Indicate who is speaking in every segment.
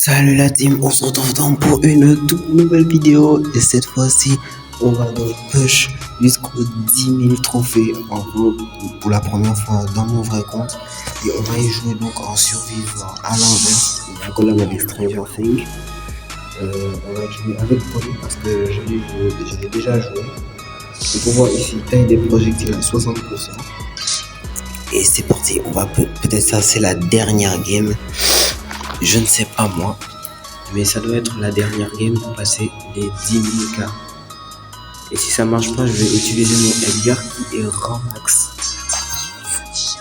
Speaker 1: Salut la team, on se retrouve donc pour une toute nouvelle vidéo et cette fois-ci on va donc push jusqu'aux 10 000 trophées en gros pour la première fois dans mon vrai compte et on va y jouer donc en survivant à l'envers, la collab avec Stranger Things. On va jouer avec Polly parce que je l'ai déjà joué. Donc on voit ici taille des projectiles à 60%. Et c'est parti, on va peut-être ça c'est la dernière game. Je ne sais pas moi, mais ça doit être la dernière game pour passer les 10 000 K. Et si ça marche pas, je vais utiliser mon Edgar qui est rang max.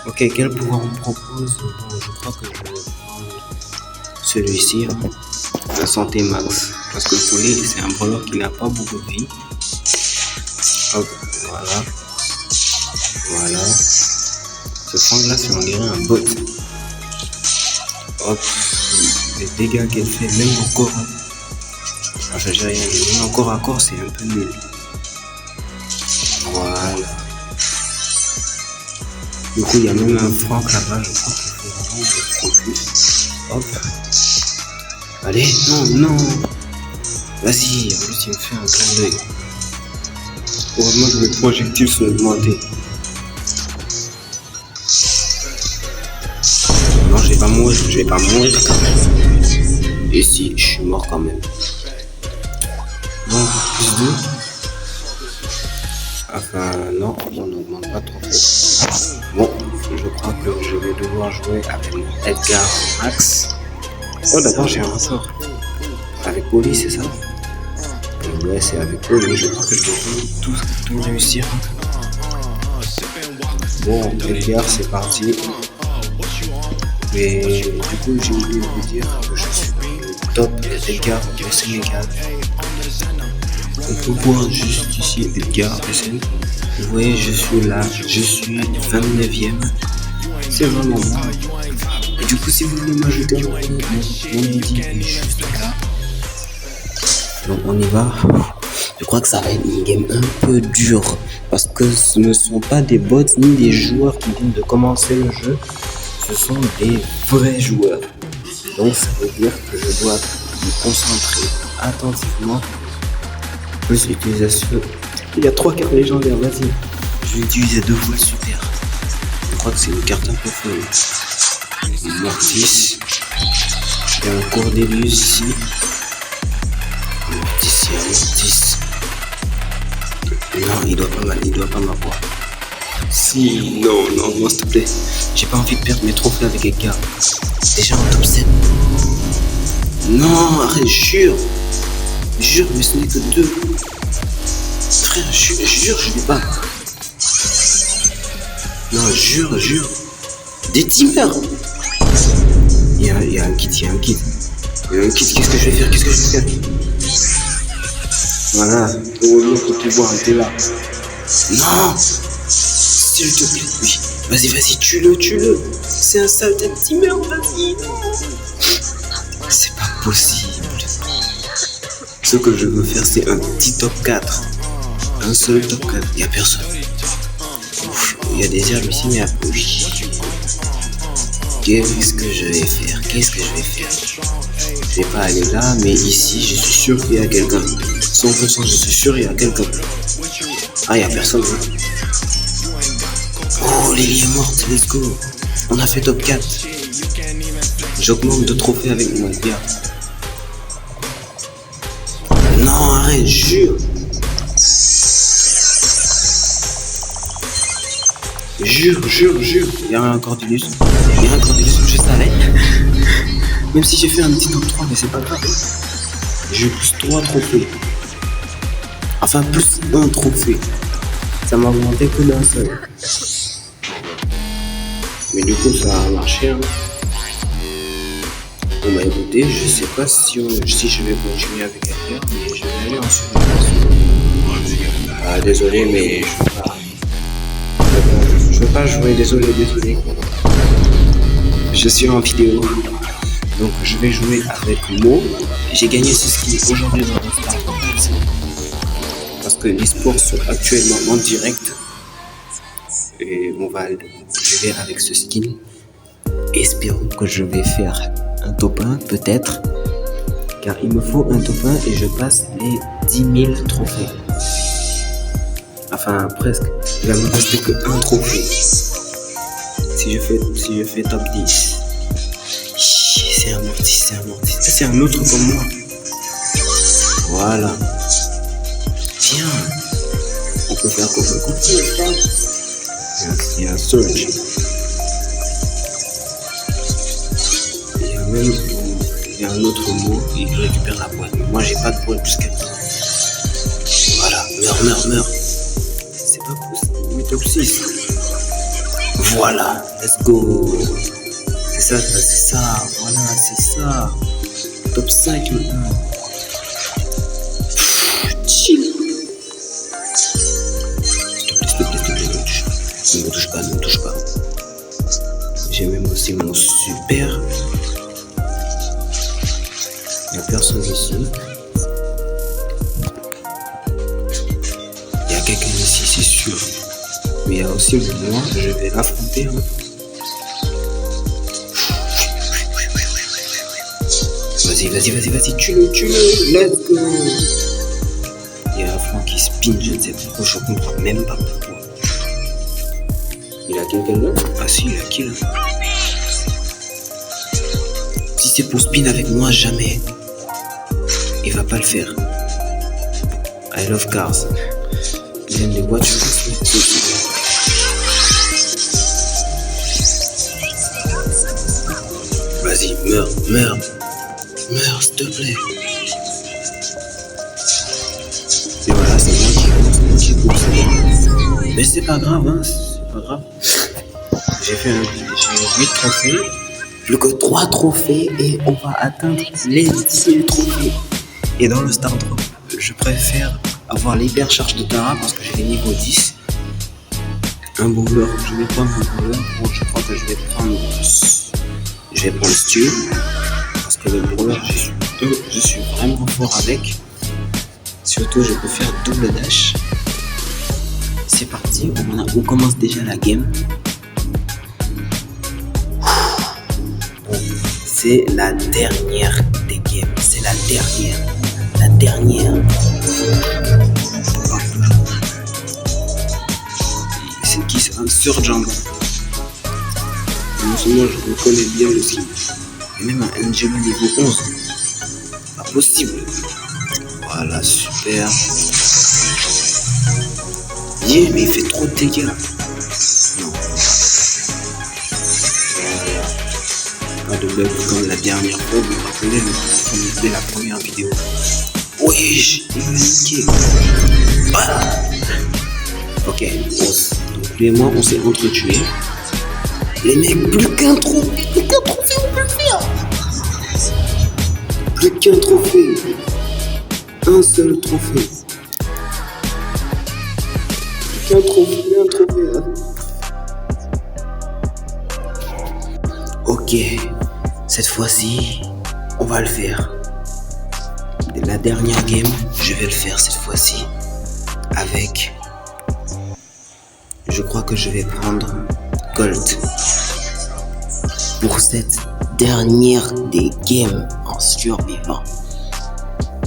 Speaker 1: Ok, quel pouvoir on me propose? Bon, je crois que je vais prendre celui-ci, la santé max. Parce que le Polly, c'est un brawler qui n'a pas beaucoup de vie. Hop, voilà. Voilà. Ce fang-là, c'est on dirait un bot. Hop. Les dégâts qu'elle fait, même encore, enfin j'ai rien dit, même encore à corps c'est un peu nul. Voilà. Du coup il y a même un Franck là-bas, je crois qu'il faut vraiment le focus. Hop. Allez, non. Vas-y, en plus il me fait un clin d'œil. Heureusement que mes projectiles sont augmentés. Non, je vais pas mourir quand même. Et si, je suis mort quand même. Bon, plus 2. Enfin, non, on n'augmente pas trop. Bon, je crois que je vais devoir jouer avec mon Edgar max. Oh, d'abord, j'ai un sort. Avec Polly, c'est ça? Ouais, c'est avec Polly. Je crois que je vais tout réussir. Bon, Edgar, c'est parti. Mais du coup, j'ai oublié de vous dire que je suis top Edgar du Sénégal. On peut voir juste ici Edgar SN. Vous voyez, je suis là, je suis 29e. C'est vraiment bon. Et du coup, si vous voulez m'ajouter mon ID est juste là. Donc on y va. Je crois que ça va être une game un peu dure parce que ce ne sont pas des bots ni des joueurs qui viennent de commencer le jeu. Ce sont des vrais joueurs. Donc ça veut dire que je dois me concentrer attentivement. Plus l'utilisation. Il y a 3 cartes légendaires, vas-y. Je vais utiliser 2 fois le super. Je crois que c'est une carte un peu folle. Mortis. Il y a un Cordelius ici. Mortis. Non, il doit pas m'avoir. Si, non, s'il te plaît. J'ai pas envie de perdre mes trophées avec Edgar. Déjà en top 7. Non, arrête, jure, mais ce n'est que 2. Frère, jure, je vais pas. Non, jure. Des teamers. Il y a un kit. Qu'est-ce que je vais faire? Voilà, heureusement que tu vois, t'es là. Non, s'il te plaît, oui. Vas-y, tue-le. C'est un sale teamer, vas-y. C'est pas possible. Ce que je veux faire, c'est un petit top 4. Un seul top 4. Il n'y a personne. Ouf, il y a des herbes ici, mais oui. Qu'est-ce que je vais faire? Je vais pas aller là, mais ici, je suis sûr qu'il y a quelqu'un. 100%, je suis sûr qu'il y a quelqu'un. Ah, il n'y a personne. Oh, Lily est morte, let's go. On a fait top 4. J'augmente de trophées avec mon gars. Non, arrête, jure. Jure. Il y a un Cordelius, je savais. Même si j'ai fait un petit top 3, mais c'est pas grave. J'ai plus 3 trophées. Enfin, plus 1 trophée. Ça m'a augmenté que d'un seul. Mais du coup, ça a marché. Hein. Bon bah écoutez, je sais pas si je vais continuer avec Edgar, mais je vais aller en survie. Ah désolé, mais je veux pas jouer, désolé. Je suis en vidéo, donc je vais jouer avec Mo. J'ai gagné ce skin aujourd'hui dans le Star parce que les sports sont actuellement en direct et je vais avec ce skin. Espérons que je vais faire un top 1 peut-être. Car il me faut un top 1 et je passe les 10 000 trophées. Enfin, presque. Il va me rester que un trophée. Si je fais top 10. C'est amorti. Ça, c'est un autre comme moi. Voilà. Tiens. On peut faire quoi? Il y a un search. Il y a un autre mot et il récupère la boîte. Moi, j'ai pas de boîte jusqu'à présent. Voilà. Meurs. C'est pas possible. Mais top 6. Voilà. Let's go. C'est ça. Voilà, c'est ça. Top 5 maintenant. Chill. S'il te plaît, ne me touche pas. J'ai même aussi mon super. Il n'y a personne ici. Il y a quelqu'un ici, c'est sûr. Mais il y a aussi moi, je vais l'affronter. Vas-y, tue-le. Let's go. Il y a un front qui spin, je ne sais pas pourquoi, je comprends même pas pourquoi. Il a quelqu'un là? Ah si, il a kill. Si c'est pour spin avec moi, jamais. Il va pas le faire. I love cars. J'aime les voitures. Vas-y, meurs, s'il te plaît. Et voilà, c'est moi qui course. Mais c'est pas grave, J'ai 8 trophées. Plus que 3 trophées et on va atteindre les 10 000 trophées. Et dans le Star Drop, je préfère avoir l'hypercharge de Tara parce que j'ai les niveaux 10. Un bowler, je vais prendre un bowler. Bon, je crois que je vais prendre Stu. Parce que le bowler, je suis vraiment fort avec. Surtout, je peux faire double dash. C'est parti, on commence déjà la game. C'est la dernière des games. C'est la dernière. C'est qui? C'est un Surge. Non seulement je connais bien le skin, et même un Angelo niveau 11. Pas possible. Voilà, super. Yeah, mais il fait trop de dégâts. Non. Pas de bug comme la dernière fois. Vous vous rappelez de la première vidéo. Oui, il m'a niqué. Voilà. Ok, donc lui et moi, on s'est entretués. Les mecs, plus qu'un trophée, on peut le faire. Plus qu'un trophée. Un seul trophée. Un trophée. Ok, cette fois-ci, on va le faire. La dernière game, je vais le faire cette fois-ci. Avec... Je crois que je vais prendre Colt. Pour cette dernière des games en survivant.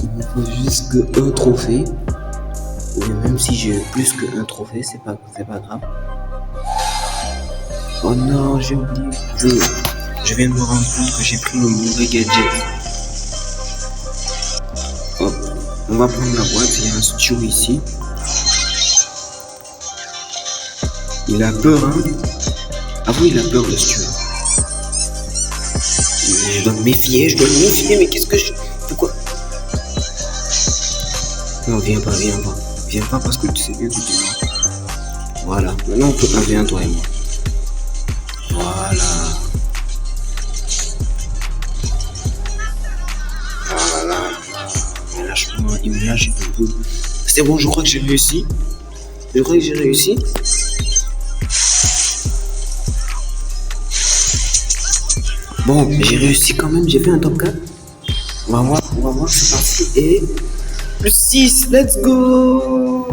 Speaker 1: Il me faut juste qu'un trophée. Mais même si j'ai plus qu'un trophée, c'est pas grave. Oh non, j'ai oublié. Je viens de me rendre compte que j'ai pris le mauvais gadget. Hop, on va prendre la boîte. Il y a un Stu ici. Il a peur, hein. Ah oui, il a peur, le Stu. Je dois me méfier, mais qu'est-ce que je... Pourquoi? Non, viens pas. Viens pas parce que tu sais bien que tu es mort. Voilà, maintenant on peut 1v1 toi et moi. Voilà. Il me lâche un peu. C'est bon, je crois que j'ai réussi. Bon, j'ai réussi quand même, j'ai fait un top 4. On va voir, c'est parti. Et le 6, let's go.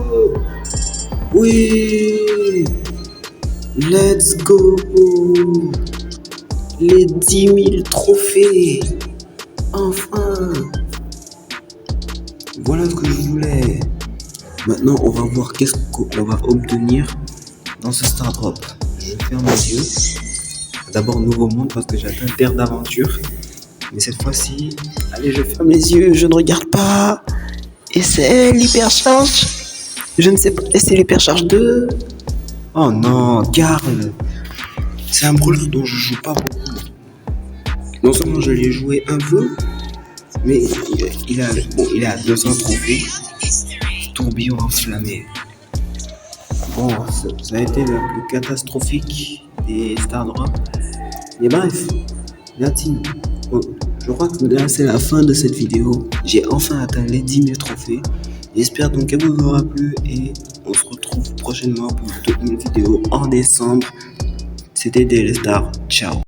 Speaker 1: Oui, let's go. Les 10 000 trophées. Enfin. Voilà ce que je voulais. Maintenant, on va voir qu'est-ce qu'on va obtenir dans ce Star Drop. Je ferme les yeux. D'abord, nouveau monde parce que j'ai atteint terre d'aventure. Mais cette fois-ci, allez, je ferme les yeux, je ne regarde pas. Et c'est l'hypercharge. Je ne sais pas, et c'est l'hypercharge 2. Oh non, Karl. C'est un brawler dont je joue pas beaucoup. Non seulement je l'ai joué un peu, mais il a 200 trophées. Tourbillon enflammé. Bon, ça a été le plus catastrophique des Star Drop. Mais bref, la team. Bon, je crois que là c'est la fin de cette vidéo. J'ai enfin atteint les 10 000 trophées. J'espère donc qu'elle vous aura plu et on se retrouve prochainement pour une vidéo en décembre. C'était Daily Star. Ciao.